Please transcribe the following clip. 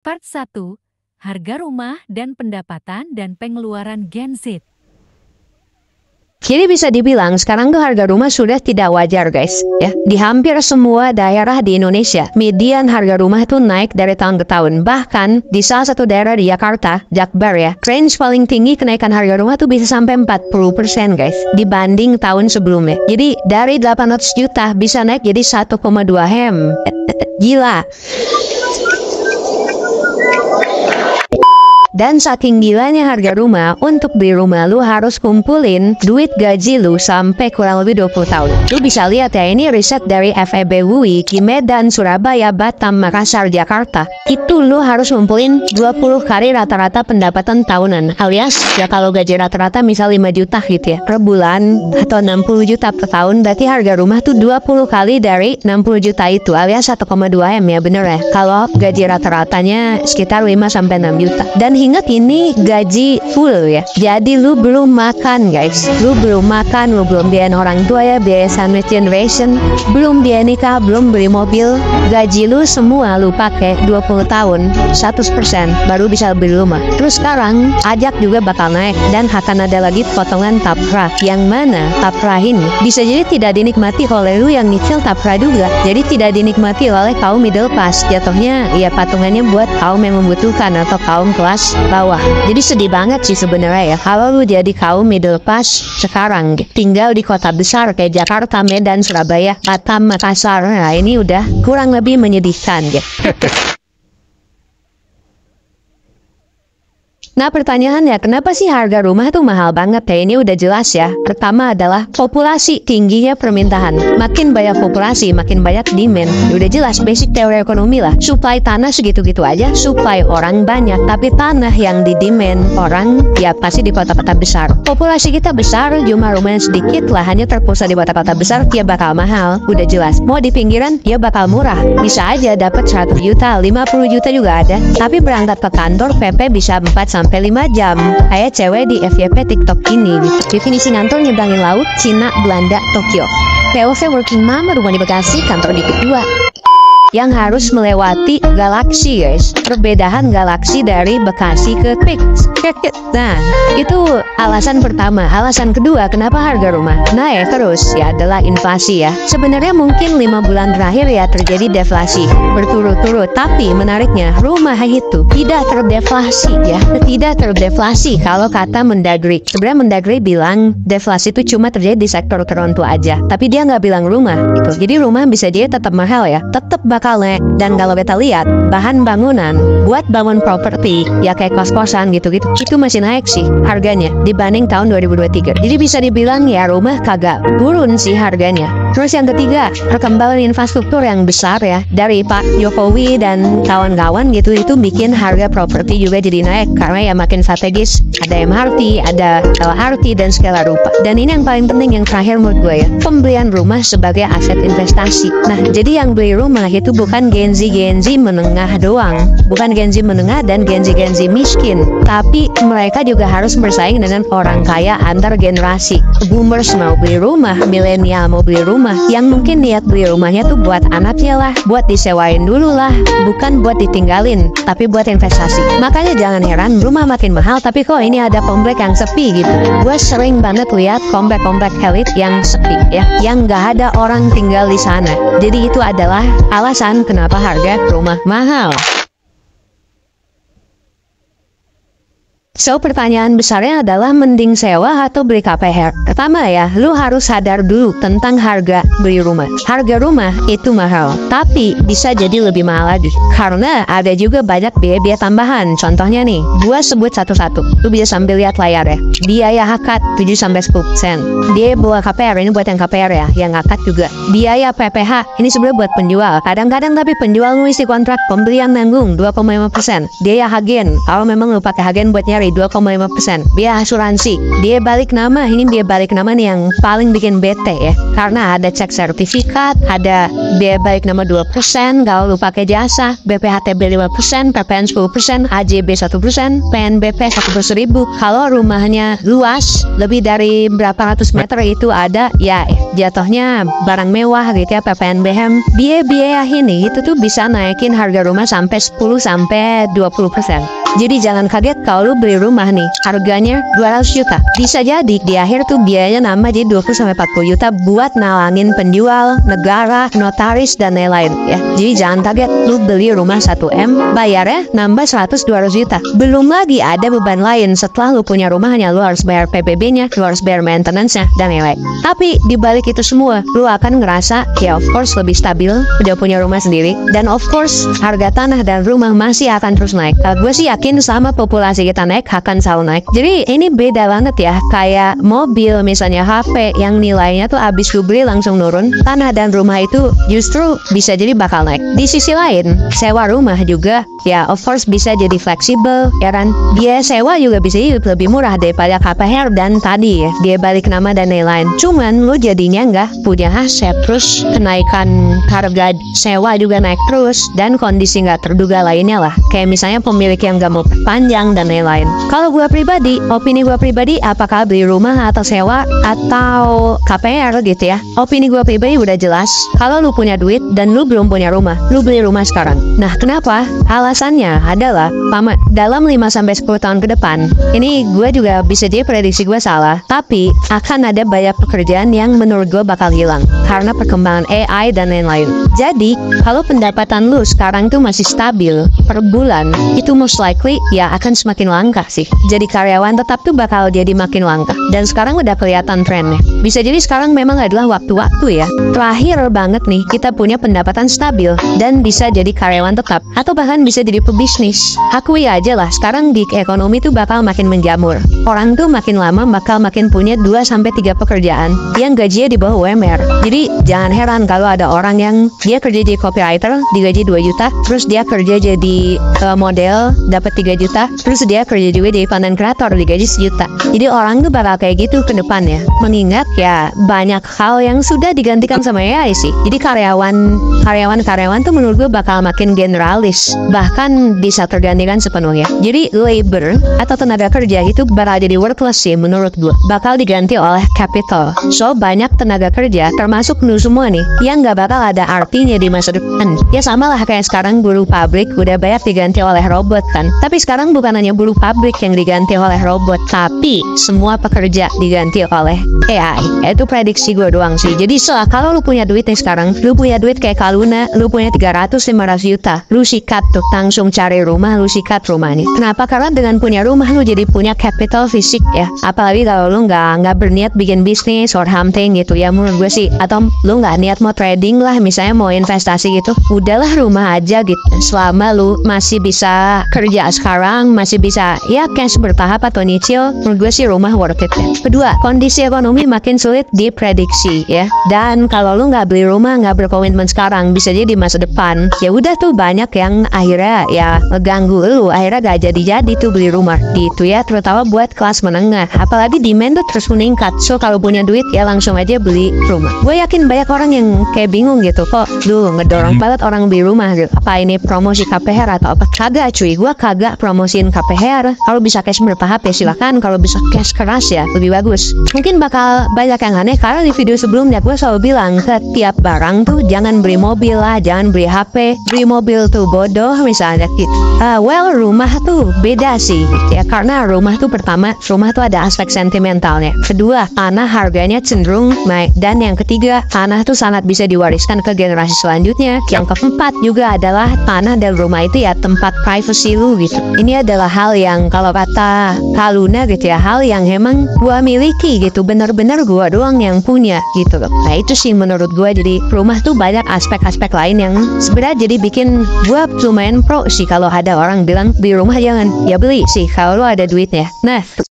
Part 1, harga rumah dan pendapatan dan pengeluaran Gen Z. Jadi bisa dibilang sekarang tuh harga rumah sudah tidak wajar guys ya. Di hampir semua daerah di Indonesia, median harga rumah tuh naik dari tahun ke tahun. Bahkan di salah satu daerah di Jakarta, Jakbar ya, range paling tinggi kenaikan harga rumah tuh bisa sampai 40% guys dibanding tahun sebelumnya. Jadi dari 800 juta bisa naik jadi 1,2 M. Gila. Dan saking gilanya harga rumah, untuk beli rumah lu harus kumpulin duit gaji lu sampai kurang lebih 20 tahun. Lu bisa lihat ya, ini riset dari FEB UI, di Medan, Surabaya, Batam, Makassar, Jakarta. Itu lu harus kumpulin 20 kali rata-rata pendapatan tahunan. Alias, ya kalau gaji rata-rata misal 5 juta gitu ya, per bulan, atau 60 juta per tahun, berarti harga rumah tuh 20 kali dari 60 juta itu, alias 1,2 M ya, bener ya. Kalau gaji rata-ratanya sekitar 5-6 juta. Dan ingat ini gaji full ya. Jadi lu belum makan guys. Lu belum makan, lu belum biayain orang tua ya, biaya sandwich generation, belum biaya nikah, belum beli mobil. Gaji lu semua lu pakai 20 tahun 100% baru bisa beli rumah. Terus sekarang pajak juga bakal naik dan akan ada lagi potongan tapra. Yang mana tapra ini bisa jadi tidak dinikmati oleh lu yang nyicil tapra juga. Jadi tidak dinikmati oleh kaum middle class. Jatuhnya ya patungannya buat kaum yang membutuhkan atau kaum kelas bawah. Jadi sedih banget sih sebenarnya ya kalau lu jadi kaum middle class sekarang tinggal di kota besar kayak Jakarta, Medan, Surabaya, Batam, Makassar. Nah ini udah kurang lebih menyedihkan gitu. Nah pertanyaannya, kenapa sih harga rumah tuh mahal banget ya? Ini udah jelas ya. Pertama adalah populasi, tingginya permintaan. Makin banyak populasi, makin banyak demand. Udah jelas basic teori ekonomi lah. Supply tanah segitu-gitu aja, supply orang banyak. Tapi tanah yang di demand orang, ya pasti di kota-kota besar. Populasi kita besar, jumlah rumahnya sedikit lah. Hanya terpusat di kota-kota besar, ya bakal mahal. Udah jelas. Mau di pinggiran, ya bakal murah. Bisa aja dapat 100 juta, 50 juta juga ada. Tapi berangkat ke kantor, PP bisa 4-5 jam. Kayak cewek di FYP TikTok ini. Definisi ngantor nyebrangin laut, Cina, Belanda, Tokyo. POV working mama, rumah di Bekasi, kantor di kedua. Yang harus melewati galaksi guys. Perbedaan galaksi dari Bekasi ke Pix. Nah, itu alasan pertama. Alasan kedua kenapa harga rumah naik terus ya adalah inflasi ya. Sebenarnya mungkin 5 bulan terakhir ya terjadi deflasi berturut-turut. Tapi menariknya rumah itu tidak terdeflasi ya. Tidak terdeflasi kalau kata Mendagri. Sebenarnya Mendagri bilang deflasi itu cuma terjadi di sektor tertentu aja. Tapi dia nggak bilang rumah gitu. Jadi rumah bisa jadi tetap mahal ya. Tetap bakal naik. Dan kalau kita lihat bahan bangunan buat bangun properti ya kayak kos-kosan gitu-gitu itu masih naik sih harganya dibanding tahun 2023. Jadi bisa dibilang ya rumah kagak turun sih harganya. Terus yang ketiga, perkembangan infrastruktur yang besar ya dari Pak Jokowi dan kawan-kawan gitu itu bikin harga properti juga jadi naik karena ya makin strategis. Ada MRT, ada LRT dan segala rupa. Dan ini yang paling penting yang terakhir menurut gue ya, pembelian rumah sebagai aset investasi. Nah, jadi yang beli rumah itu bukan Gen Z menengah doang, bukan Gen Z menengah dan Gen Z miskin, tapi mereka juga harus bersaing dengan orang kaya antar generasi. Boomers mau beli rumah, milenial mau beli rumah, yang mungkin niat beli rumahnya tuh buat anaknya lah, buat disewain dulu lah, bukan buat ditinggalin, tapi buat investasi. Makanya jangan heran rumah makin mahal, tapi kok ini ada komplek yang sepi gitu. Gue sering banget lihat komplek-komplek elit yang sepi ya, yang gak ada orang tinggal di sana. Jadi itu adalah alasan kenapa harga rumah mahal. So, pertanyaan besarnya adalah mending sewa atau beli KPR? Pertama ya, lu harus sadar dulu tentang harga beli rumah. Harga rumah itu mahal, tapi bisa jadi lebih mahal lagi. Karena ada juga banyak biaya-biaya tambahan. Contohnya nih, gua sebut satu-satu. Lu bisa sambil lihat layar ya. Biaya akad 7-10%. Dia buat KPR, ini buat yang KPR ya. Yang akad juga. Biaya PPH, ini sebenarnya buat penjual. Kadang-kadang tapi penjual ngisi kontrak, pembelian nanggung 2,5%. Biaya agen, kalau memang lu pakai agen buat nyari materi 2,5%. Biaya asuransi, dia balik nama. Ini dia balik nama nih yang paling bikin bete ya. Karena ada cek sertifikat, ada biaya balik nama 2% kalau lu pakai jasa, BPHTB 5%, PPN 10%, AJB 1%, PNBP 100.000. Kalau rumahnya luas, lebih dari berapa ratus meter itu ada, ya jatuhnya barang mewah gitu ya, PPNBM. Biaya-biaya ini itu tuh bisa naikin harga rumah sampai 10-20%. Jadi jangan kaget kalau lu beli rumah nih, harganya 200 juta. Bisa jadi di akhir tuh biayanya nambah jadi 20-40 juta buat nalangin penjual, negara, notaris, dan lain-lain ya. Jadi jangan kaget lu beli rumah 1M, bayarnya nambah 100-200 juta. Belum lagi ada beban lain setelah lu punya rumahnya, lu harus bayar PBB-nya, lu harus bayar maintenance-nya, dan lain-lain. Tapi dibalik itu semua, lu akan ngerasa ya of course lebih stabil, udah punya rumah sendiri, dan of course harga tanah dan rumah masih akan terus naik. Gue sih yakin sama populasi kita naik akan selalu naik. Jadi ini beda banget ya, kayak mobil misalnya HP yang nilainya tuh abis lu beli langsung nurun, tanah dan rumah itu justru bisa jadi bakal naik. Di sisi lain, sewa rumah juga ya of course bisa jadi fleksibel ya kan. Dia sewa juga bisa lebih murah daripada KPR dan tadi ya, dia balik nama dan lain-lain. Cuman lu jadinya nggak punya aset, terus kenaikan harga sewa juga naik terus, dan kondisi nggak terduga lainnya lah. Kayak misalnya pemilik yang nggak mau perpanjang dan lain-lain. Kalau gue pribadi, opini gue pribadi, apakah beli rumah atau sewa atau KPR gitu ya, opini gue pribadi udah jelas. Kalau lu punya duit dan lu belum punya rumah, lu beli rumah sekarang. Nah kenapa? Alasannya adalah dalam 5-10 tahun ke depan, ini gue juga bisa jadi prediksi gue salah, tapi akan ada banyak pekerjaan yang menurut gue bakal hilang karena perkembangan AI dan lain-lain. Jadi kalau pendapatan lu sekarang tuh masih stabil per bulan, itu most likely ya akan semakin langka sih. Jadi karyawan tetap tuh bakal jadi makin langka. Dan sekarang udah kelihatan trennya. Bisa jadi sekarang memang adalah waktu-waktu ya, terakhir banget nih kita punya pendapatan stabil dan bisa jadi karyawan tetap, atau bahkan bisa jadi pebisnis. Akui aja lah, sekarang gig ekonomi tuh bakal makin menjamur. Orang tuh makin lama bakal makin punya 2-3 pekerjaan yang gajinya di bawah UMR. Jadi jangan heran kalau ada orang yang dia kerja jadi copywriter digaji 2 juta, terus dia kerja jadi model dapat 3 juta, terus dia kerja juga jadi content creator digaji 1 juta. Jadi orang tuh bakal kayak gitu ke depannya. Mengingat ya banyak hal yang sudah digantikan sama AI sih. Jadi karyawan tuh menurut gue bakal makin generalis, bahkan bisa tergantikan sepenuhnya. Jadi labor atau tenaga kerja itu bakal jadi worthless sih menurut gue, bakal diganti oleh capital. So banyak tenaga kerja termasuk lu semua nih yang gak bakal ada artinya di masa depan. Ya sama lah kayak sekarang buruh pabrik udah banyak diganti oleh robot kan. Tapi sekarang bukan hanya buruh pabrik yang diganti oleh robot, tapi semua pekerja diganti oleh AI. Itu prediksi gue doang sih. Jadi kalau lu punya duit nih sekarang, lu punya duit kayak Kaluna, lu punya 300-500 juta, lu sikat tuh langsung cari rumah, lu sikat rumahnya. Kenapa? Karena dengan punya rumah lu jadi punya capital fisik ya. Apalagi kalau lu nggak berniat bikin bisnis or something gitu ya menurut gue sih, atau lu nggak niat mau trading lah, misalnya mau investasi gitu, udahlah rumah aja gitu. Selama lu masih bisa kerja sekarang, masih bisa ya cash bertahap atau nyicil, menurut gue sih rumah worth it ya. Kedua, kondisi ekonomi makin sulit diprediksi ya. Dan kalau lu nggak beli rumah, nggak berkomitmen sekarang, bisa jadi di masa depan ya udah tuh banyak yang akhirnya ya ngeganggu lu, akhirnya gak jadi tuh beli rumah gitu ya, terutama buat kelas menengah. Apalagi demand tuh terus meningkat. So kalau punya duit ya langsung aja beli rumah. Gue yakin banyak orang yang kayak bingung gitu, kok lu ngedorong banget orang beli rumah gitu. Apa ini promosi KPR atau apa? Kagak cuy, gue kagak promosiin KPR. Kalau bisa cash bertahap ya silakan, kalau bisa cash keras ya lebih bagus. Mungkin bakal banyak yang aneh karena di video sebelumnya gue selalu bilang setiap barang tuh jangan beli mobil lah, jangan beli HP. Beli mobil tuh bodoh misalnya gitu. Well rumah tuh beda sih ya, karena rumah tuh pertama, rumah tuh ada aspek sentimentalnya. Kedua, tanah harganya cenderung naik. Dan yang ketiga, tanah tuh sangat bisa diwariskan ke generasi selanjutnya. Yang keempat juga adalah tanah dan rumah itu ya tempat privacy lu gitu. Ini adalah hal yang kalau kata Kaluna gitu ya, hal yang emang gua miliki gitu, bener-bener gua doang yang punya gitu loh. Nah itu sih menurut gua, jadi rumah tuh banyak aspek-aspek lain yang sebenarnya jadi bikin gua lumayan pro sih kalau ada orang bilang beli rumah jangan, ya beli sih kalau lu ada duitnya. Nah